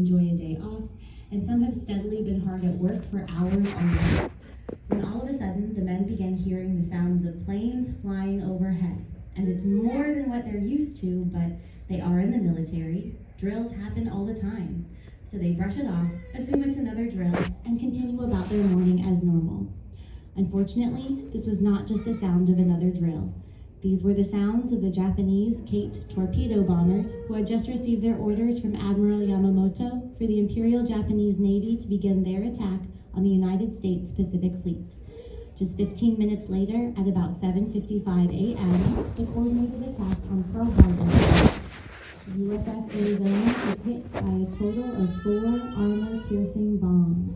enjoy a day off, and some have steadily been hard at work for hours on end. When all of a sudden, the men began hearing the sounds of planes flying overhead. And it's more than what they're used to, but they are in the military. Drills happen all the time. So they brush it off, assume it's another drill, and continue about their morning as normal. Unfortunately, this was not just the sound of another drill. These were the sounds of the Japanese Kate torpedo bombers who had just received their orders from Admiral Yamamoto for the Imperial Japanese Navy to begin their attack on the United States Pacific Fleet. Just 15 minutes later, at about 7:55 a.m., the coordinated attack on Pearl Harbor, the USS Arizona was hit by a total of 4 armor-piercing bombs.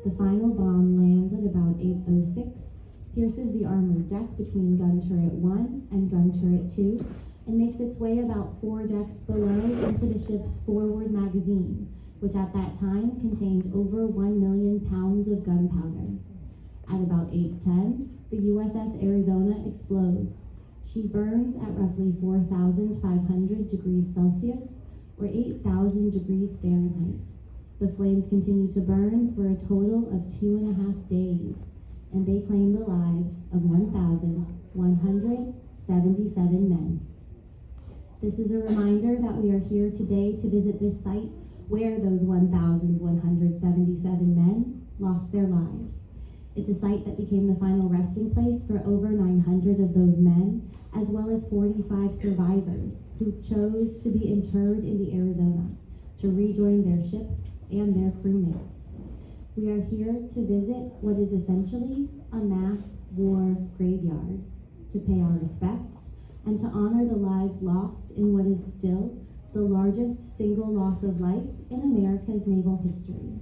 The final bomb lands at about 8:06, pierces the armored deck between gun turret 1 and gun turret 2, and makes its way about 4 decks below into the ship's forward magazine, which at that time contained over 1 million pounds of gunpowder. At about 8:10, the USS Arizona explodes. She burns at roughly 4,500 degrees Celsius, or 8,000 degrees Fahrenheit. The flames continue to burn for a total of 2.5 days, and they claim the lives of 1,177 men. This is a reminder that we are here today to visit this site where those 1,177 men lost their lives. It's a site that became the final resting place for over 900 of those men, as well as 45 survivors who chose to be interred in the Arizona to rejoin their ship and their crewmates. We are here to visit what is essentially a mass war graveyard, to pay our respects and to honor the lives lost in what is still the largest single loss of life in America's naval history.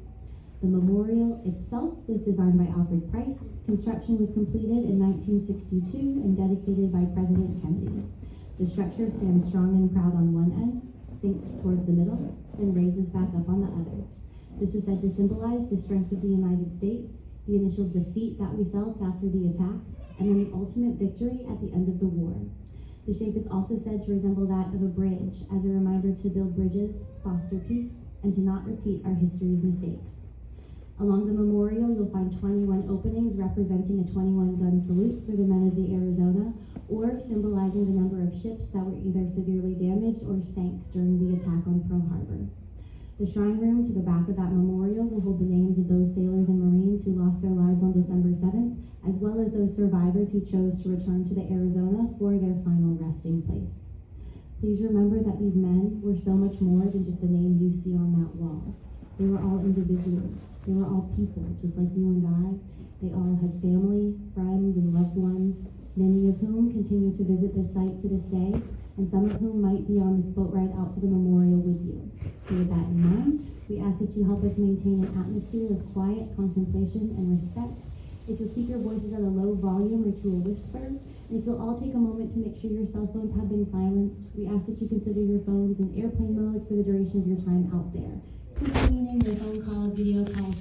The memorial itself was designed by Alfred Price. Construction was completed in 1962 and dedicated by President Kennedy. The structure stands strong and proud on one end, sinks towards the middle, then raises back up on the other. This is said to symbolize the strength of the United States, the initial defeat that we felt after the attack, and then the ultimate victory at the end of the war. The shape is also said to resemble that of a bridge, as a reminder to build bridges, foster peace, and to not repeat our history's mistakes. Along the memorial, you'll find 21 openings representing a 21-gun salute for the men of the Arizona, or symbolizing the number of ships that were either severely damaged or sank during the attack on Pearl Harbor. The shrine room to the back of that memorial will hold the names of those sailors and Marines who lost their lives on December 7th, as well as those survivors who chose to return to the Arizona for their final resting place. Please remember that these men were so much more than just the name you see on that wall. They were all individuals. They were all people, just like you and I. They all had family, friends, and loved ones, many of whom continue to visit this site to this day, and some of whom might be on this boat ride out to the memorial with you. So with that in mind, we ask that you help us maintain an atmosphere of quiet contemplation and respect. If you'll keep your voices at a low volume or to a whisper, and if you'll all take a moment to make sure your cell phones have been silenced, we ask that you consider your phones in airplane mode for the duration of your time out there. Simply meaning your phone calls, video calls,